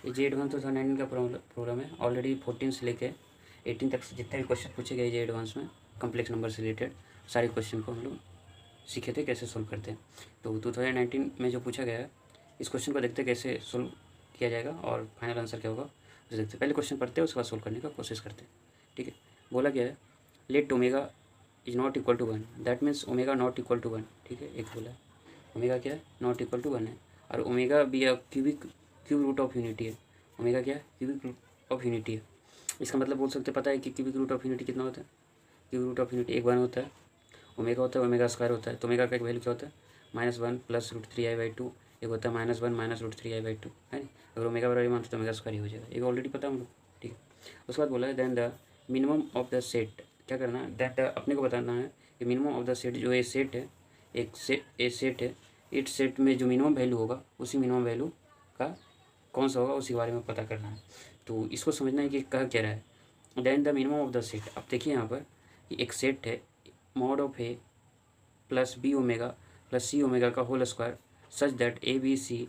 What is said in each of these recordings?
ये जे एडवांस 2019 का प्रोग्राम है। ऑलरेडी 14 से लेके 18 तक से जितने भी क्वेश्चन पूछे गए जे एडवांस में कम्प्लेक्स नंबर से रिलेटेड सारे क्वेश्चन को हम लोग सीखे थे कैसे सोल्व करते हैं। तो 2019 में जो पूछा गया है इस क्वेश्चन को देखते कैसे सोल्व किया जाएगा और फाइनल आंसर क्या होगा उसे देखते। पहले क्वेश्चन पढ़ते हैं उसके बाद सोल्व करने का कोशिश करते हैं। ठीक है, बोला गया है let omega is not equal to 1, that means omega not equal to 1। ठीक है, एक बोला है ओमेगा क्या है, नॉट इक्वल टू 1 है, और ओमेगा भी क्यूब रूट ऑफ यूनिटी है। ओमेगा क्या है, क्यूबिक रूट ऑफ यूनिटी है। इसका मतलब बोल सकते पता है कि क्यूबिक रूट ऑफ यूनिटी कितना होता है। क्यूबिक रूट ऑफ यूनिटी 1 होता है, ओमेगा होता है, ओमेगा स्क्वायर होता है। तो ओमेगा का एक वैल्यू क्या होता है -1 प्लस √3i/2, एक होता है -1 माइनस √3i/2 है नहीं। अगर ओमेगा बराबर मानते तो ओमेगा स्क्वायर ही हो जाएगा, ये ऑलरेडी पता है हम लोग। ठीक है, उसके बाद बोला है then the minimum of the set, क्या करना है दैट अपने को बताना है कि मिनिमम ऑफ द सेट जो ये सेट है, एक सेट है, इस सेट में जो मिनिमम वैल्यू होगा उसी मिनिमम वैल्यू का कौन सा होगा उसी बारे में पता करना है। तो इसको समझना है कि कह क्या रहा है then the minimum of the set. अब देखिए यहाँ पर कि एक सेट है mod of A plus B omega plus C omega का whole square such that a B c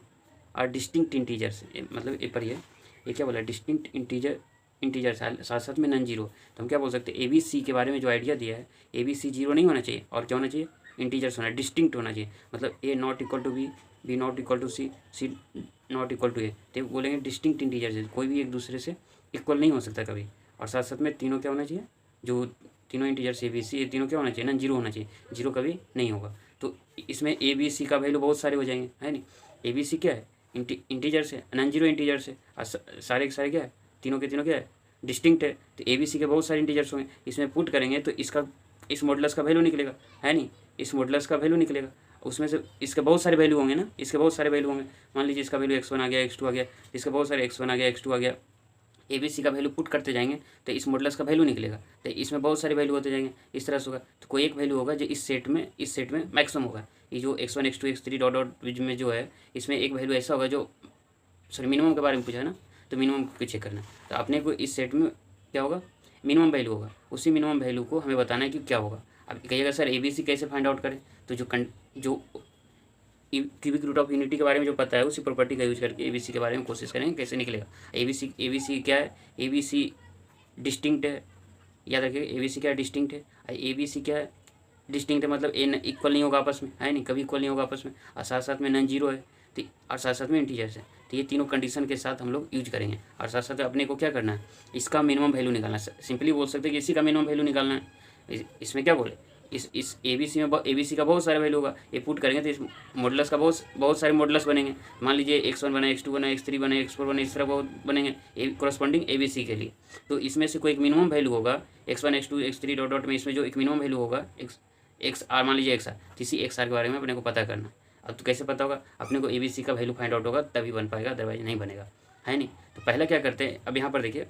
are distinct integers. मतलब ए पर ये क्या बोला, डिस्टिंक्ट इंटीजर साथ साथ में नॉन जीरो। तो हम क्या बोल सकते हैं ए बी सी के बारे में जो आइडिया दिया है, ए बी सी जीरो नहीं होना चाहिए और क्या होना चाहिए, इंटीजर्स होना, डिस्टिंक्ट होना चाहिए। मतलब a not equal to b not equal to c not equal to a. तो बोलेंगे डिस्टिंक्ट इंटीजर्स है, कोई भी एक दूसरे से इक्वल नहीं हो सकता कभी। और साथ साथ में तीनों क्या होना चाहिए, जो तीनों इंटीजर्स ए बी सी ये तीनों क्या होना चाहिए, नॉन जीरो होना चाहिए, जीरो कभी नहीं होगा। तो इसमें ए बी सी का वैल्यू बहुत सारे हो जाएंगे है नहीं। ए बी सी क्या है, इंटीजर्स है, नॉन जीरो इंटीजर्स है, और सारे के सारे क्या है, तीनों के तीनों क्या है, डिस्टिंक्ट है। तो ए बी सी के बहुत सारे इंटीजर्स होंगे, इसमें पुट करेंगे तो इसका इस मॉडुलस का वैल्यू निकलेगा है नहीं, इस मॉडुलस का वैल्यू निकलेगा। उसमें से इसके बहुत सारे वैल्यू होंगे ना, इसके बहुत सारे वैल्यू होंगे। मान लीजिए इसका वैल्यू x1 आ गया, x2 आ गया, इसके बहुत सारे x1 आ गया, x2 आ गया। ए बी सी का वैल्यू पुट करते जाएंगे तो इस मॉडुलस का वैल्यू निकलेगा। तो इसमें बहुत सारे वैल्यू होते जाएंगे, इस तरह से होगा। तो कोई एक वैल्यू होगा जो इस सेट में मैक्सिमम होगा। ये जो x1 x2 x3 dot dot में जो है, इसमें एक वैल्यू ऐसा होगा जो सॉरी मिनिमम के बारे में पूछा है ना, तो मिनिमम को चेक करना है। तो अपने को इस सेट में क्या होगा, मिनिमम वैल्यू होगा, उसी मिनिमम वैल्यू को हमें बताना है कि क्या होगा। अब कहिएगा सर ए बी सी कैसे फाइंड आउट करें, तो जो क्यूबिक रूट ऑफ यूनिटी के बारे में जो पता है उसी प्रॉपर्टी का यूज करके ए बी सी के बारे में कोशिश करेंगे कैसे निकलेगा। ए बी सी क्या है, ए बी सी डिस्टिंक्ट है, याद रखिए ए बी सी क्या है, डिस्टिंक्ट है। ए बी सी क्या है, डिस्टिंक्ट है, मतलब ए इक्वल नहीं होगा आपस में है नहीं, कभी इक्वल नहीं होगा आपस में, और साथ साथ में नॉन जीरो है, तो और साथ साथ में इंटीजर्स है। तो ये तीनों कंडीशन के साथ हम लोग यूज करेंगे। और साथ साथ अपने को क्या करना है, इसका मिनिमम वैल्यू निकालना है। सिंपली बोल सकते हैं कि इसी का मिनिमम वैल्यू निकालना है। इसमें क्या बोले, इस ए बी सी में ए बी सी का बहुत सारा वैल्यू होगा, ये पुट करेंगे तो इस मॉडुलस का बहुत सारे मॉडुलस बनेंगे। मान लीजिए x1 बना, x2 बना, x3 बने, x4 बने, इस तरह बहुत बनेंगे कोरस्पॉन्डिंग ए बी सी के लिए। तो इसमें से कोई एक मिनिमम वैल्यू होगा x1 x2 x3 dot dot में, इसमें जो एक मिनिमम वैल्यू होगा एक्स आर, मान लीजिए एक्स आर, तो इसी एक्स आर के बारे में अपने को पता करना। अब तो कैसे पता होगा, अपने को ए बी सी का वैल्यू फाइंड आउट होगा तभी बन पाएगा, अदरवाइज नहीं बनेगा है नहीं। तो पहला क्या करते हैं, अब यहाँ पर देखिए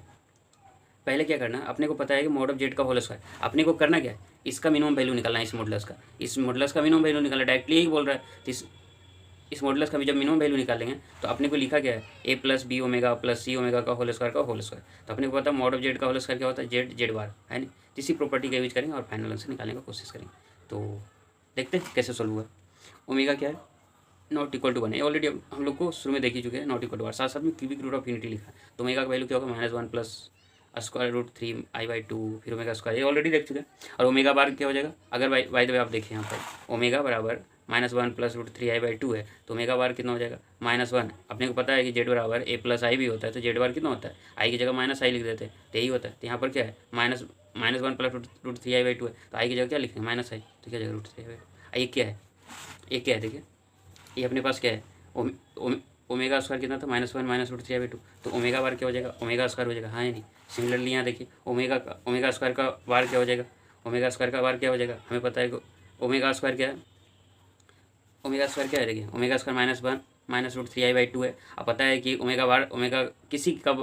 पहले क्या करना है, अपने को पता है कि मॉड ऑफ जेड का होल स्क्वायर, अपने को करना क्या है, इसका मिनिमम वैल्यू निकालना है, इस मॉडुलस का मिनिमम वैल्यू निकालना, डायरेक्टली यही बोल रहा है। तो इस मॉडुलस का भी जब मिनिमम वैल्यू निकालेंगे तो अपने को लिखा क्या है, ए प्लस बी ओमेगा प्लस सी ओमेगा का होल स्क्वायर तो अपने को पता है मॉड ऑफ जेड का होल स्क्वायर क्या होता है, जेड बार है नहीं। इसी प्रॉपर्टी का यूज करेंगे और फाइनल आंसर निकालने की कोशिश करेंगे। तो देखते हैं कैसे सोल्व हुआ। ओमेगा क्या है, नॉट इक्वल टू 1 है, ऑलरेडी हम लोग को शुरू में देख ही चुके हैं, नॉट इक्वल टू 1, साथ साथ में क्यूबिक रूट ऑफ यूनिटी लिखा है। तो ओमेगा का वैल्यू क्या होगा, -1 प्लस √3i/2 फिर ओमेगा स्क्वायर, ये ऑलरेडी देख चुके हैं। और ओमेगा बार क्या हो जाएगा, अगर बाय द वे आप देखिए यहाँ पर ओमेगा बराबर -1 प्लस √3i/2 है, तो ओमेगा बार कितना हो जाएगा, -1। अपने को पता है कि जेड बराबर ए प्लस आई भी होता है, तो जेड बार कितना होता है, आई की जगह -i लिख देते हैं, तो यही होता है। तो यहाँ पर क्या है, -1 प्लस √3i/2 है, तो आई की जगह क्या लिखेंगे, -i, तो क्या जाएगा √3i/2। ये क्या है, ये क्या है, देखिए ये अपने पास क्या है, ओमेगा स्क्वायर कितना था, -1 माइनस √3i/2, तो ओमेगा बार क्या हो जाएगा, ओमेगा स्क्वायर हो जाएगा हाँ नहीं। सिमिलरली यहाँ देखिए ओमेगा स्क्वायर का बार क्या हो जाएगा, ओमेगा स्क्वायर का बार क्या हो जाएगा, हमें पता है कि ओमेगा स्क्वायर क्या है, ओमेगा स्क्वायर क्या है, देखिए ओमेगा स्क्वायर -1 माइनस √3i/2 है। अब पता है कि ओमेगा बार ओमेगा किसी का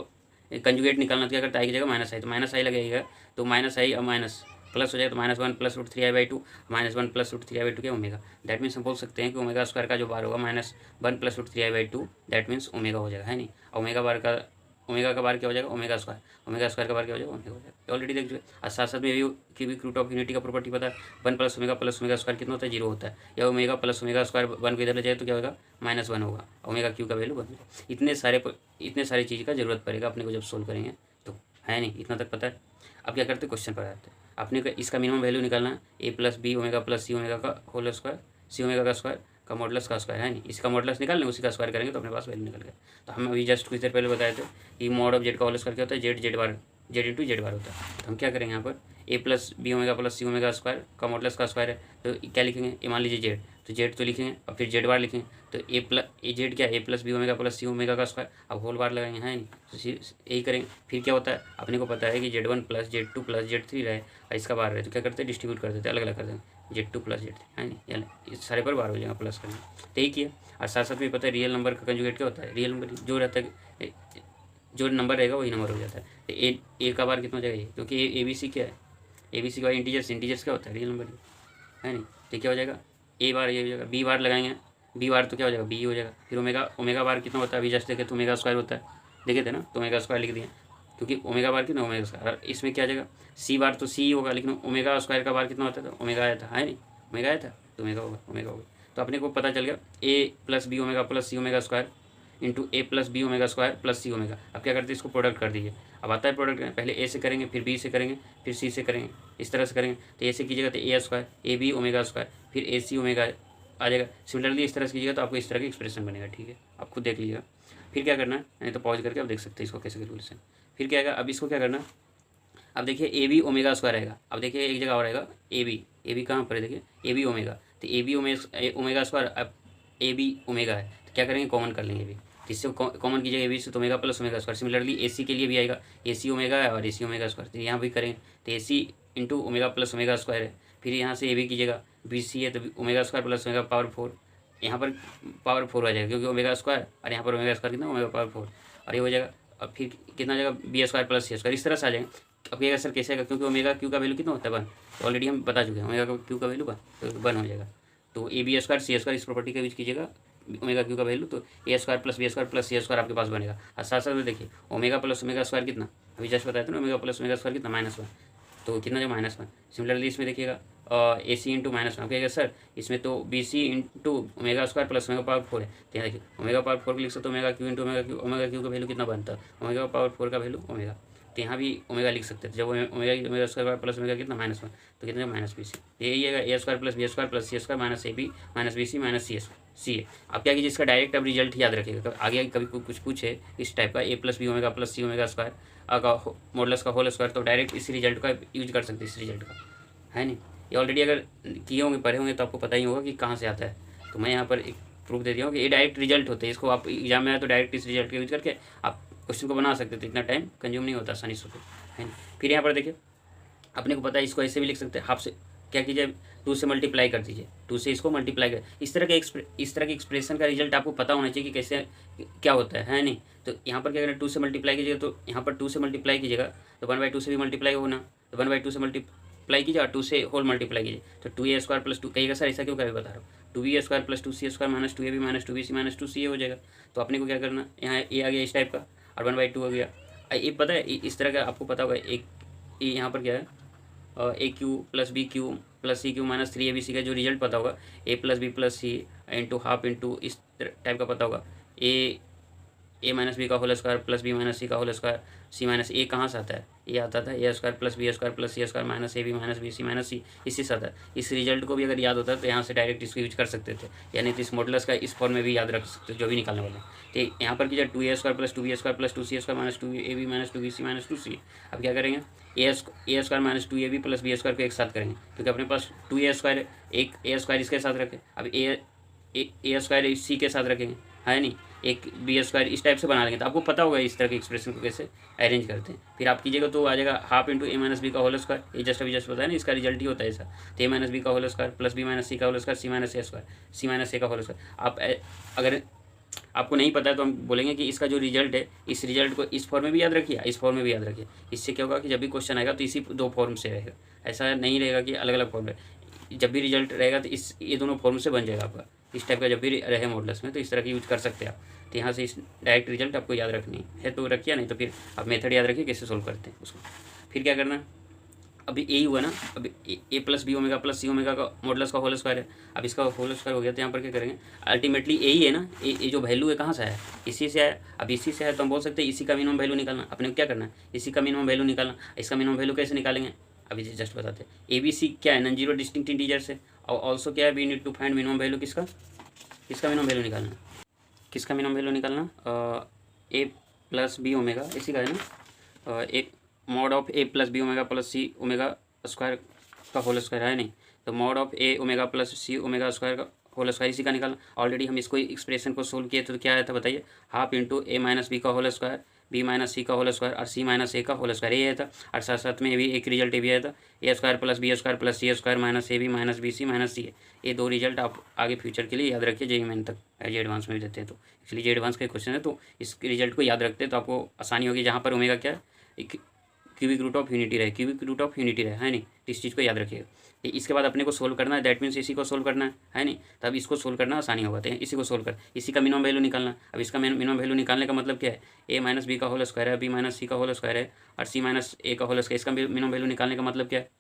कंजुगेट निकालना, तो क्या करता है आई की जगह -i, तो -i लगेगा, तो -i और माइनस प्लस हो जाएगा, तो -1 प्लस √3i/2 -1 प्लस √3i/2 क्या ओमेगा। दैट मीन्स हम बोल सकते हैं कि ओमेगा स्क्वायर का जो बार होगा -1 plus √3i/2 that means omega हो जाएगा है नहीं। ओमेगा बार का ओमेगा का बार क्या हो जाएगा, ओमेगा स्क्वायर का बार क्या हो जाएगा, ओमेगा हो जाएगा। ऑलरेडी देख चुके। और साथ साथ में ये क्यूबिक रूट ऑफ यूनिटी का प्रॉपर्टी पता है, 1 प्लस ओमेगा स्क्वायर कितना होता है, 0 होता है। या ओमेगा प्लस ओमेगा स्क्वायर 1 को इधर ले जाए तो क्या होगा, -1 होगा, ओमेगा क्यू का वैल्यू 1 होगा। इतने सारी चीज़ का जरूरत पड़ेगा अपने को जब सोल्व करेंगे तो, है नहीं, इतना तक पता है। अब क्या करते, क्वेश्चन पर आते हैं। अपने को इसका मिनिमम वैल्यू निकालना है, ए प्लस बी ओमेगा प्लस सी ओमेगा का होल स्क्वायर, सी ओमेगा का स्क्वायर का मॉडुलस का स्क्वायर, है नहीं। इसका मॉडुलस निकाल लें, उसी का स्क्वायर करेंगे तो अपने पास वैल्यू निकल गया। तो हम अभी जस्ट कुछ देर पहले बताए थे कि मॉड ऑफ जेड का होल स्क्वायर क्या होता है, जेड इंटू जेड बार होता है। तो हम क्या करेंगे यहाँ पर, ए प्लस बी ओमेगा प्लस सी ओमेगा स्क्वायर का मॉडुलस का स्क्वायर है, तो क्या लिखेंगे, ए मान लीजिए जेड, तो जेड तो लिखेंगे और फिर जेड बार लिखेंगे। तो ए जेड क्या है, ए प्लस बी ओमेगा प्लस सी ओमेगा का स्क्वायर, अब होल बार लगाएंगे, है नहीं, तो यही करेंगे। फिर क्या होता है, अपने को पता है कि Z1 plus Z2 plus Z3 रहे और इसका बार रहे, तो क्या करते हैं, डिस्ट्रीब्यूट कर देते हैं, अलग अलग कर देंगे, Z2 प्लस Z3, है नहीं, यानी इस सारे पर बार हो जाएगा प्लस करना, तो यही किया। और साथ साथ में पता है रियल नंबर का कंजुगेट क्या होता है, रियल नंबर जो रहता है, जो नंबर रहेगा वही नंबर हो जाता है। तो ए का बार कितना हो जाएगा, क्योंकि ए बी सी क्या है, ए बी सी का इंटीजर्स क्या होता है, रियल नंबर, है नहीं। तो क्या हो जाएगा, ए बार ये हो जाएगा, बी बार लगाएंगे, बी बार तो क्या हो जाएगा, बी हो जाएगा। फिर ओमेगा बार कितना होता है, अभी जस्ट देखे तो ओमेगा स्क्वायर होता है, देखे थे ना, तो ओमेगा स्क्वायर लिख दिया, क्योंकि ओमेगा बार कितना, ओमेगा स्क्वायर। इसमें क्या आ जाएगा, सी बार तो सी होगा, लेकिन ओमेगा स्क्वायर का बार कितना होता था, ओमेगा आया था, है नहीं, ओमेगा आया था, तो ओमेगा होगा। तो अपने को पता चल गया a plus B omega plus C omega square into a plus B omega square plus C omega. अब क्या करते हैं, इसको प्रोडक्ट कर दीजिए। अब आता है प्रोडक्ट, पहले ए से करेंगे, फिर बी से करेंगे, फिर सी से करेंगे, इस तरह से करेंगे। तो ए से कीजिएगा तो a square, a b omega square, फिर ए सी ओमेगा आ जाएगा। सिमिलरली इस तरह से कीजिएगा तो आपको इस तरह का एक्सप्रेशन बनेगा, ठीक है, आप खुद देख लीजिएगा। फिर क्या करना है, नहीं तो पॉज करके आप देख सकते हैं इसको कैसे कैलकुलेशन। फिर क्या आएगा, अब इसको क्या करना, अब देखिए ए बी ओमेगा स्क्वायर आएगा। अब देखिए एक जगह और आएगा ए बी कहाँ पर है, देखिए ए बी ओमेगा, तो ए बी ओमेगा स्क्वायर, अब ए बी ओमेगा है, तो क्या करेंगे, कॉमन कर लेंगे, इससे कॉमन कीजिएगा ए बी से, तो omega plus omega square. Similarly a c के लिए भी आएगा, ए सी ओमेगा है और ए सी ओमेगा स्क्वायर, तो यहाँ भी करेंगे, तो a c into omega plus omega square है। फिर यहाँ से ए बी कीजिएगा, बी सी है तो omega square plus omega power 4, यहाँ पर पावर 4 आ जाएगा, क्योंकि ओमेगा स्क्वायर और यहाँ पर ओमेगा स्क्वायर कितना, ओमेगा पावर 4, और ये हो जाएगा। अब फिर कितना आ जाएगा, B square plus c square, इस तरह से आ जाएगा। अब कहिएगा सर कैसे आएगा, क्योंकि ओमेगा क्यू का वैल्यू कितना होता है, 1, तो ऑलरेडी हम बता चुके हैं, ओमेगा क्यू का वैल्यू 1, तो 1 हो जाएगा। तो a b square c square इस प्रॉपर्टी का यूज कीजिएगा, ओमेगा क्यू का वैल्यू, तो a square plus b square plus c square आपके पास बनेगा। और साथ साथ में देखिए ओमेगा प्लस ओमेगा स्क्वायर कितना, अभी जस्ट बताया था ना, ओमेगा प्लस ओमेगा स्क्वायर कितना, -1, तो कितना जो -1। सिमिलरली इसमें देखिएगा ए सी इंटू -1, कहिएगा सर इसमें तो B C into omega square plus omega power 4 है, तो यहाँ देखिए ओमेगा पावर 4 लिख सकते हो, omega cube into omega cube का वैल्यू कितना बनता है, ओमेगा पावर 4 का वैल्यू ओमेगा, तो यहाँ भी ओमेगा लिख सकते थे। जब ओमेगा स्क्वायर प्लस ओमेगा कितना, -1, तो कितना माइनस बी सी, यही है a square plus b square plus c square minus a b minus b c minus c है। आप क्या कीजिए, इसका डायरेक्ट अब रिजल्ट याद रखिएगा, आगे कभी कुछ पूछे इस टाइप का, ए प्लस बी ओमेगा प्लस सी ओमेगा स्क्वायर का मॉडुलस का होल स्क्वायर, तो डायरेक्ट इस रिजल्ट का यूज कर सकते हैं, इस रिजल्ट का, है नहीं। ये ऑलरेडी अगर किए होंगे, पढ़े होंगे, तो आपको पता ही होगा कि कहाँ से आता है। तो मैं यहाँ पर एक प्रूफ दे दिया हूँ कि ये डायरेक्ट रिजल्ट होते हैं, इसको आप एग्जाम में आए तो डायरेक्ट इस रिजल्ट का यूज करके आप क्वेश्चन को बना सकते थे, इतना टाइम कंज्यूम नहीं होता, आसानी से, है नहीं। फिर यहाँ पर देखिए अपने को पता है, इसको ऐसे भी लिख सकते हैं, हाफ से क्या कीजिए, 2 से मल्टीप्लाई कर दीजिए, 2 से इसको मल्टीप्लाई कर, इस तरह के एक्सप्रेशन का रिजल्ट आपको पता होना चाहिए कि कैसे क्या होता है नहीं। तो यहाँ पर क्या करें, 2 से मल्टीप्लाई कीजिएगा, तो यहाँ पर 2 से मल्टीप्लाई कीजिएगा तो 1/2 से भी मल्टीप्लाई होना, तो 1/2 से मल्टीप्लाई कीजिए और 2 से होल मल्टीप्लाई कीजिए, तो 2a स्क्वायर प्लस 2, कहिएगा सर ऐसा क्यों कर बता रहा हूँ, 2b square plus 2c square minus 2ab minus 2bc minus 2ca हो जाएगा। तो अपने को क्या करना, यहाँ ए आ गया इस टाइप का और 1/2 हो गया। ये पता है इस तरह का आपको पता होगा, एक यहाँ पर क्या है, a cube plus b cube plus c cube minus 3abc का जो रिजल्ट पता होगा, a plus b plus c into half into इस टाइप का पता होगा, ए माइनस बी का whole square plus b minus c का whole square, c minus a कहाँ से आता है, ये आता था a square plus b square plus c square minus a b minus b c minus सी, इसी से आता है। इस रिजल्ट को भी अगर याद होता है तो यहाँ से डायरेक्ट इसको यूज कर सकते थे, यानी इस मॉडुलस का इस फॉर्म में भी याद रख सकते जो भी निकालने वाले हैं। तो यहाँ पर कीजिए 2a square plus 2b square plus 2c square minus 2ab minus 2bc minus 2c। अब क्या करेंगे, a square minus 2ab plus b square को एक साथ करेंगे, क्योंकि अपने पास 2a स्क्वायर, एक ए स्क्वायर इसके साथ रखें, अब ए स्क्वायर सी के साथ रखेंगे, है नहीं, एक बी स्क्वायर इस टाइप से बना लेंगे, तो आपको पता होगा इस तरह के एक्सप्रेशन को कैसे अरेंज करते हैं। फिर आप कीजिएगा तो आ जाएगा half into a minus b का होल स्क्वायर, ये जस्ट बताया ना, इसका रिजल्ट ही होता है ऐसा, तो ए माइनस बी का whole square plus b minus c का whole square c minus a square c minus a का होल स्क्वायर। आप अगर आपको नहीं पता है तो हम बोलेंगे कि इसका जो रिजल्ट है, इस रिजल्ट को इस फॉर्म में भी याद रखिए, इस फॉर्म में भी याद रखिए। इससे क्या होगा कि जब भी क्वेश्चन आएगा तो इसी 2 फॉर्म से रहेगा, ऐसा नहीं रहेगा कि अलग अलग फॉर्म है। जब भी रिजल्ट रहेगा तो ये दोनों फॉर्म से बन जाएगा आपका, इस टाइप का जब भी रहे मॉडल्स में, तो इस तरह की यूज कर सकते हैं आप। तो यहाँ से इस डायरेक्ट रिजल्ट आपको याद रखनी है तो रखिए, नहीं तो फिर आप मेथड याद रखिए कैसे सोल्व करते हैं उसको। फिर क्या करना, अभी ए हुआ ना, अभी ए प्लस बी ओमेगा प्लस सी ओमेगा का मॉडुलस का होल स्क्वायर है। अब इसका होल स्क्वायर हो गया तो यहाँ पर क्या करेंगे, अल्टीमेटली ए ही है ना, ए जो वैल्यू है कहाँ से आया, इसी से आया। अब इसी से आया तो हम बोल सकते हैं इसी का मिनिमम वैल्यू निकालना। अपने को क्या करना है, इसी का मिनिमम वैल्यू निकालना। इसका मिनिमम वैल्यू कैसे निकालेंगे अभी जस्ट बताते हैं। ए बी सी क्या है, नॉन जीरो डिस्टिंक्ट इंटीजर्स है। और ऑल्सो क्या है, we need to find minimum value किसका मिनिमम वैल्यू निकालना, किसका मिनिमम वैल्यू निकालना, ए प्लस बी ओमेगा इसी का है ना, एक mod of A plus B omega plus C omega square का होल स्क्वायर है नहीं, तो mod of A omega plus C omega square का होल स्क्वायर इसी का निकालना। ऑलरेडी हम इसको एक्सप्रेशन को सोल्व किए तो क्या आया था बताइए, half into a minus b का whole square, B minus c का होल स्क्वायर और सी माइनस ए का होल स्क्वायर ये आया था। और साथ साथ में भी एक रिजल्ट ये भी आया था, a square plus b square plus c square minus a b minus b c minus c. ये दो रिजल्ट आप आगे फ्यूचर के लिए याद रखिए, जेईई मेन तक जे एडवांस में भी देते हैं। तो एक्चुअली जे एडवांस का क्वेश्चन है तो इस रिजल्ट को याद रखते हैं तो आपको आसानी होगी। जहाँ पर ओमेगा क्या है, क्यूबिक रूट ऑफ यूनिटी रहे, क्यूबिक रूट ऑफ यूनिटी रहे, है नहीं, तो इस चीज़ को याद रखिएगा। इसके बाद अपने को सोल्व करना है, दैट मीन्स इसी को सोल्व करना है नहीं, तब इसको सोल्व करना आसानी होगा। तो इसी को सोल्व कर, इसी का मिनिमम वैल्यू निकालना। अब इसका मिनिमम वैल्यू निकालने का मतलब क्या है, ए माइनस बी का होल स्क्वायर है, बी माइनस सी का होल स्क्वायर है और सी माइनस ए का होल स्क्वायर। इसका मिनिमम वैल्यू निकालने का मतलब क्या है,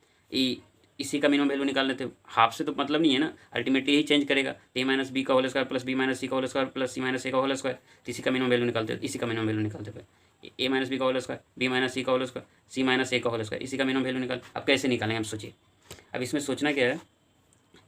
इसी का मिनिमम वैल्यू निकाल लेते। हाफ से तो मतलब नहीं है ना, अल्टीमेटली यही चेंज करेगा, ए माइनस बी का whole square plus b minus c का whole square plus c minus a का होल स्क्वायर। तो इसी का मिनिमम वैल्यू निकालते, इसी का मिनिमम वैल्यू निकालते पे ए माइनस बी का whole square, B minus c का whole square, c minus a का होल स्क्वायर, इसी का मिनिमम वैल्यू निकाल। अब कैसे निकालेंगे हम सोचिए। अब इसमें सोचना क्या है,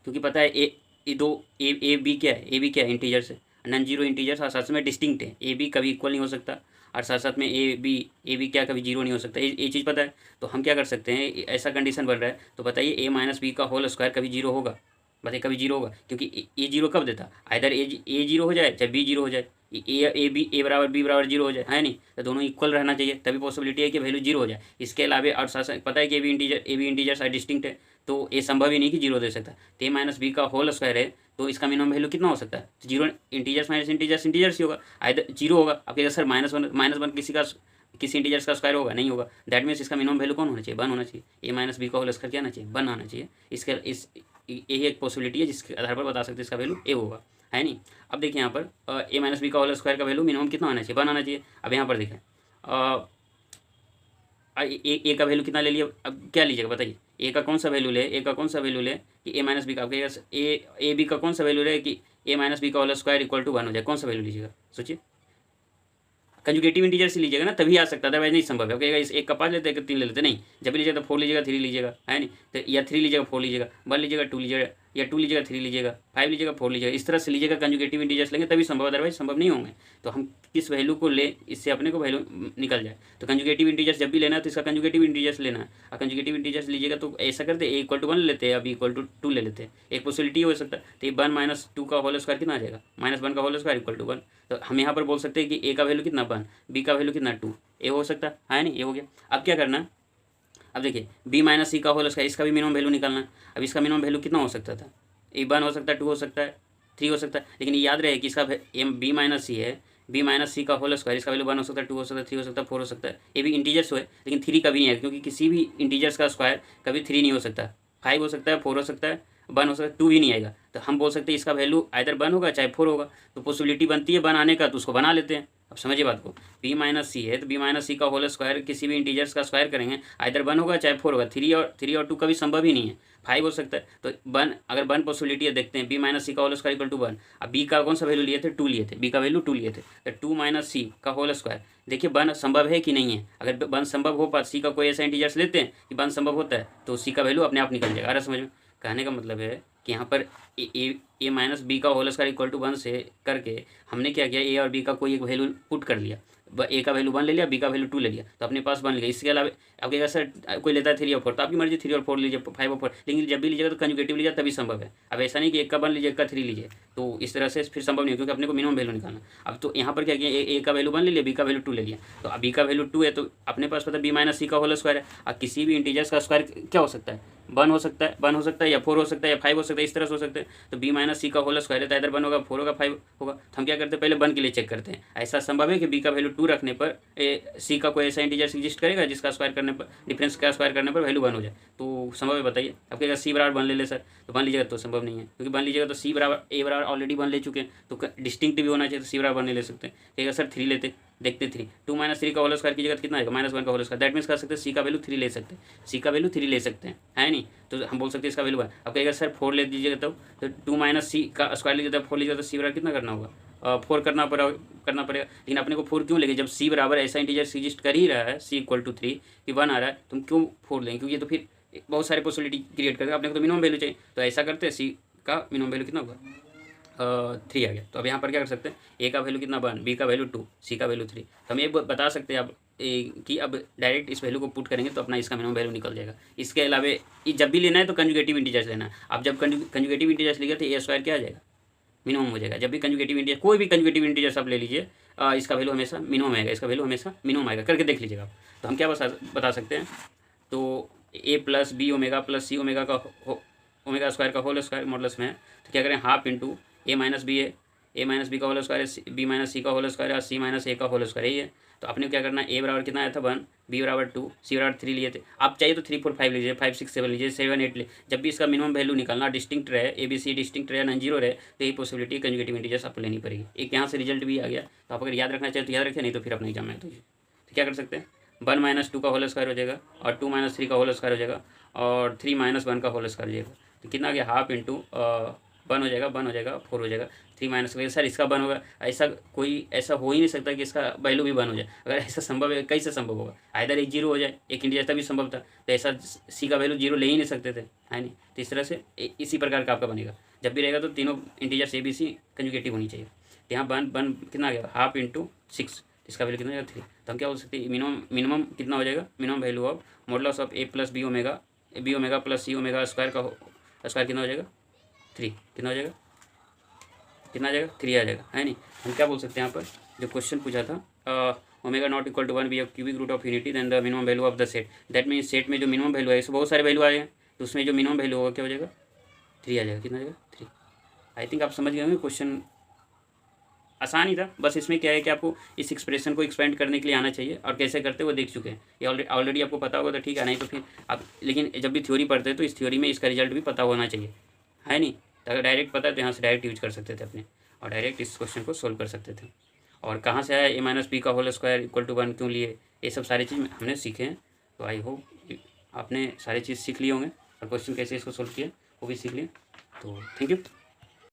क्योंकि पता है ए दो ए बी क्या है, ए बी क्या है, इंटीजर्स है, नॉन जीरो इंटीजर्स और साथ में डिस्टिंक्ट है। ए बी कभी इक्वल नहीं हो सकता और साथ साथ में ए बी क्या कभी जीरो नहीं हो सकता, ये चीज़ पता है। तो हम क्या कर सकते हैं, ऐसा कंडीशन बन रहा है तो बताइए ए माइनस बी का होल स्क्वायर कभी जीरो होगा, बताइए कभी जीरो होगा, क्योंकि ए जीरो कब देता, आइदर ए जीरो हो जाए चाहे बी जीरो हो जाए, ए बराबर बी बराबर जीरो हो जाए, है नहीं, तो दोनों इक्वल रहना चाहिए, तभी पॉसिबिलिटी है कि वैल्यू जीरो हो जाए। इसके अलावा और साथ साथ पता है कि ए बी इंटीजर्स है, डिस्टिंक्ट है, तो ये संभव ही नहीं कि जीरो दे सकता। तो ए माइनस बी का होल स्क्वायर है तो इसका मिनिमम वैल्यू कितना हो सकता है, तो जीरो, इंटीजर्स माइनस इंटीजर्स ही होगा, आइदर जीरो होगा। आप कहेगा सर माइनस वन किसी इंटीजर्स का स्क्वायर होगा, नहीं होगा। दैट मीन्स इसका मिनिमम वैल्यू कौन होना चाहिए, 1 होना चाहिए। ए माइनस बी का होल स्क्वायर क्या आना चाहिए, 1 आना चाहिए। इसके यही एक पॉसिबिलिटी है जिसके आधार पर बता सकते हैं इसका वैल्यू ए होगा, है नहीं। अब देखिए यहाँ पर ए माइनस बी का होल स्क्वायर का वैल्यू मिनिमम कितना आना चाहिए, 1 आना चाहिए। अब यहाँ पर देखें ए का वैल्यू कितना ले लिया, अब क्या लीजिएगा बताइए, ए का कौन सा वैल्यू ले, ए का कौन सा वैल्यू ले कि ए माइनस बी का, ए बी का कौन सा वैल्यू ले कि ए माइनस बी का होल स्क्वायर इक्वल टू 1 हो जाए, कौन सा वैल्यू लीजिएगा सोचिए। कंजुगेटिव इंटीजर से लीजिएगा ना, तभी आ सकता है, अदरवाइज नहीं संभव है। कहेगा इस एक का 5 लेते हैं, 3 ले लेते, नहीं, जब भी लीजिएगा तो 4 लीजिएगा, 3 लीजिएगा, है नहीं, तो या 3 लीजिएगा 4 लीजिएगा, 1 लीजिएगा 2 लीजिएगा, या 2 लीजिएगा 3 लीजिएगा, 5 लीजिएगा 4 लीजिएगा, इस तरह से लीजिएगा। कंजुगेटिव इंटीजर्स लेंगे तभी संभव, अदरवाइज संभव नहीं होंगे। तो हम किस वैल्यू को ले, इससे अपने को वैल्यू निकल जाए। तो कंजुगेटिव इंटीजर्स जब भी लेना है तो इसका कंजुगेटिव इंटीजर्स लेना है, और कंजुगेटिव इंटीजर्स लीजिएगा तो ऐसा करते ए इक्वल टू 1 लेते हैं, अभी इक्वल टू 2 ले लेते हैं, एक पॉसिबिलिटी हो सकता है। तो 1 माइनस 2 का होल स्क्वायर कितना आ जाएगा, -1 का होल स्क्वायर इक्वल टू 1। तो हम यहाँ पर बोल सकते हैं कि ए का वैल्यू कितना 1, बी का वैल्यू कितना 2, ए हो सकता है नहीं, ये हो गया। अब क्या करना है, अब देखिए बी माइनस सी का होल स्क्वायर, इसका भी मिनिमम वैल्यू निकालना है। अब इसका मिनिमम वैल्यू कितना हो सकता था, 1 हो सकता है, 2 हो सकता है, 3 हो सकता है, लेकिन याद रहे कि इसका बी माइनस सी है, बी माइनस सी का होल स्क्वायर, इसका वैल्यू 1 हो सकता है, 2 हो सकता है, 3 हो सकता है, 4 हो सकता है। ये भी इंटीजर्स हो है, लेकिन 3 कभी नहीं है, क्योंकि किसी भी इंटीजर्स का स्क्वायर कभी 3 नहीं हो सकता। 5 हो सकता है, 4 हो सकता है, 1 हो सकता है, 2 भी नहीं आएगा। तो हम बोल सकते हैं इसका वैल्यू आइदर 1 होगा चाहे 4 होगा। तो पॉसिबिलिटी बनती है 1 आने का, तो उसको बना लेते हैं। अब समझिए बात को, बी माइनस सी है तो बी माइनस सी का होल स्क्वायर किसी भी इंटीजर्स का स्क्वायर करेंगे, आइदर 1 होगा चाहे 4 होगा। 3 और 2 कभी संभव ही नहीं है, 5 हो सकता है। तो 1, अगर 1 पॉसिबिलिटी है, देखते हैं बी माइनस सी का होल स्क्वायर इक्वल टू 1। अब बी का कौन सा वैल्यू लिए थे, 2 लिए थे, बी का वैल्यू 2 लिए थे, तो 2 माइनस सी का होल स्क्वायर। देखिए 1 संभव है कि नहीं है, अगर 1 संभव हो पास सी का कोई ऐसा इंटीजर्स लेते हैं कि 1 संभव होता है तो सी का वैल्यू अपने आप निकल जाएगा। अरे समझ में, कहने का मतलब है कि यहाँ पर ए माइनस बी का होल स्क्वायर इक्वल टू 1 से करके हमने क्या किया, ए और बी का कोई एक वैल्यू पुट कर लिया, ए का वैल्यू 1 ले लिया, बी का वैल्यू 2 ले लिया, तो अपने पास 1 लिया। इसके अलावा अब कहेगा सर कोई लेता है 3 और 4, तो आपकी मर्जी 3 और 4 लीजिए, 5 और 4, लेकिन जब भी लीजिएगा तो कंजुगेटिव लीजिए तभी संभव है। अब ऐसा नहीं कि एक का 1 लीजिए, एक का 3 लीजिए, तो इस तरह से फिर संभव नहीं है, क्योंकि अपने को मिनिमम वैल्यू निकालना। अब तो यहाँ पर क्या किया, ए का वैल्यू 1 ले लिया, बी का वैल्यू 2 ले लिया, तो बी का वैल्यू 2 है तो अपने पास पता बी माइनस सी का होल स्क्वायर है। और किसी भी इंटीजर्स का स्क्वायर क्या हो सकता है, 1 हो सकता है, 1 हो सकता है या 4 हो सकता है या 5 हो सकता है, इस तरह से हो सकते हैं। तो b माइनस सी का होल स्क्वायर है तो इधर 1 होगा, 4 होगा, 5 होगा। तो हम क्या करते हैं, पहले 1 के लिए चेक करते हैं। ऐसा संभव है कि b का वैल्यू 2 रखने पर c का कोई ऐसा इंटीजर एग्जिस्ट करेगा जिसका स्क्वायर करने पर, डिफरेंस का स्क्वायर करने पर वैल्यू 1 हो जाए? तो संभव है, बताइए। अब कहेगा c बराबर 1 ले ले सर, तो 1 लीजिएगा तो संभव नहीं है, क्योंकि 1 लीजिएगा तो c बराबर a बराबर ऑलरेडी 1 ले चुके हैं, तो डिस्टिंक्ट भी होना चाहिए, तो c बराबर 1 नहीं ले सकते। कहेगा सर 3 लेते, देखते 3, 2 माइनस 3 का होल स्क्वायर कीजिएगा तो कितना आएगा, -1 का होल स्क्वायर। दैट मीन्स कर सकते हैं सी का वैल्यू 3 ले सकते हैं, सी का वैल्यू 3 ले सकते हैं, है नहीं? तो हम बोल सकते हैं इसका वैल्यू 1। अब कहेगा सर 4 ले दीजिएगा तो 2 माइनस सी का स्क्वायर लीजिएगा तो 4 लीजिएगा तो सी बराबर कितना करना होगा, 4 करना पड़ेगा। लेकिन अपने को 4 क्यों लेंगे, जब सी बराबर ऐसा इंटीजर एग्जिस्ट कर ही रहा है, सी इक्वल टू 3 कि 1 आ रहा है, तुम क्यों 4 लेंगे? क्योंकि ये तो फिर बहुत सारे पॉसिबिलिटी क्रिएट करेगा, अपने को तो मिनिमम वैल्यू चाहिए। तो ऐसा करते हैं, सी का मिनिमम वैल्यू कितना होगा, 3 आ गया। तो अब यहाँ पर क्या कर सकते हैं, ए का वैल्यू कितना 1, बी का वैल्यू 2, सी का वैल्यू 3। तो हम ये बता सकते हैं अब कि अब डायरेक्ट इस वैल्यू को पुट करेंगे तो अपना इसका मिनिमम वैल्यू निकल जाएगा। इसके अलावा जब भी लेना है तो कंजुगेटिव इंटीजर्स लेना है। अब जब कंजुगेटिव इंटीजर्स लिखा तो ए स्क्वायर क्या आ जाएगा, मिनिमम हो जाएगा। जब भी कंजुगेटिव इंटीजर, कोई भी कंजुगेटिव इंटीजर आप ले लीजिए, इसका वैल्यू हमेशा मिनिमम आएगा, इसका वैल्यू हमेशा मिनिमम आएगा, करके देख लीजिएगा आप। तो हम क्या बता सकते हैं, तो ए प्लस बी ओमेगा प्लस सी ओमेगा का ओमेगा स्क्वायर का होल स्क्वायर मॉडल्स में है, तो क्या करें, half into a minus B है, ए माइनस बी का होल स्क्वायर है, बी माइनस सी का होल स्क्वायर है, सी माइनस ए का होल स्क्वायर यही है। तो आपने क्या करना है, ए बराबर कितना आया था 1, बी बराबर 2, सी बराबर 3 लिए थे। आप चाहिए तो 3 4 5 लीजिए, 5 6 7 लीजिए, 7 8 लीजिए। जब भी इसका मिनिमम वैल्यू निकालना डिस्टिंक्ट रहे, ए बी सी डिस्टिंक्ट रहे, नॉन जीरो रहे, तो यही पॉसिबिलिटी कंजुगेटिव इंटीजर्स आपको लेनी पड़ेगी। एक यहाँ से रिजल्ट भी आ गया, तो आप अगर याद रखना चाहे तो याद रखें, नहीं तो फिर अपना एग्जाम में तो क्या कर सकते हैं, 1 माइनस 2 का होल स्क्वायर हो जाएगा, और 2 माइनस 3 का होल स्क्वायर हो जाएगा, और 3 माइनस 1 का होल स्क्वायर हो जाएगा। तो कितना आ गया, हाफ इंटू 1 हो जाएगा, 1 हो जाएगा, 4 हो जाएगा, 3 माइनस सर इसका 1 होगा। ऐसा हो ही नहीं सकता कि इसका वैल्यू भी 1 हो जाए। अगर ऐसा संभव है, कैसे संभव होगा, आइदर एक 0 हो जाए, एक इंटीजर तभी संभव था। तो ऐसा सी का वैल्यू 0 ले ही नहीं सकते थे, है नहीं? तो इस तरह से इसी प्रकार का आपका बनेगा। जब भी रहेगा तो तीनों integers A B C conjugative होनी चाहिए। तो यहाँ 1 कितना आ गया, हाफ इंटू 6, इसका वैल्यू कितना हो जाएगा 3। तो हम क्या बोल सकते हैं, मिनिमम कितना हो जाएगा, minimum value of modulus of A plus B omega plus C omega square का स्क्वायर कितना हो जाएगा, 3। कितना हो जाएगा, कितना आ जाएगा, 3 आ जाएगा, है नहीं? हम क्या बोल सकते हैं यहाँ पर, जो क्वेश्चन पूछा था, omega not equal to 1 be cubic root of unity then the minimum value of the set. That means set में जो मिनिमम वैल्यू है, इसमें बहुत सारे वैल्यू आए हैं, तो उसमें जो मिनिमम वैल्यू होगा क्या हो जाएगा, 3 आ जाएगा। कितना आ जाएगा, 3। आई थिंक आप समझ गए होंगे, क्वेश्चन आसान ही था। बस इसमें क्या है कि आपको इस एक्सप्रेशन को एक्सपेंड करने के लिए आना चाहिए, और कैसे करते वो देख चुके हैं, ये ऑलरेडी आपको पता होगा तो ठीक है, नहीं तो फिर आप, लेकिन जब भी थ्योरी पढ़ते हैं तो इस थ्योरी में इसका रिजल्ट भी पता होना चाहिए, है नहीं? तो अगर डायरेक्ट पता है तो यहाँ से डायरेक्ट यूज कर सकते थे अपने, और डायरेक्ट इस क्वेश्चन को सोल्व कर सकते थे। और कहाँ से आया ए माइनस बी का होल स्क्वायर इक्वल टू 1 क्यों लिए, ये सब सारी चीज़ हमने सीखे हैं। तो आई होप आपने सारी चीज़ सीख ली होंगे, और क्वेश्चन कैसे इसको सोल्व किया वो भी सीख लिए। तो थैंक यू।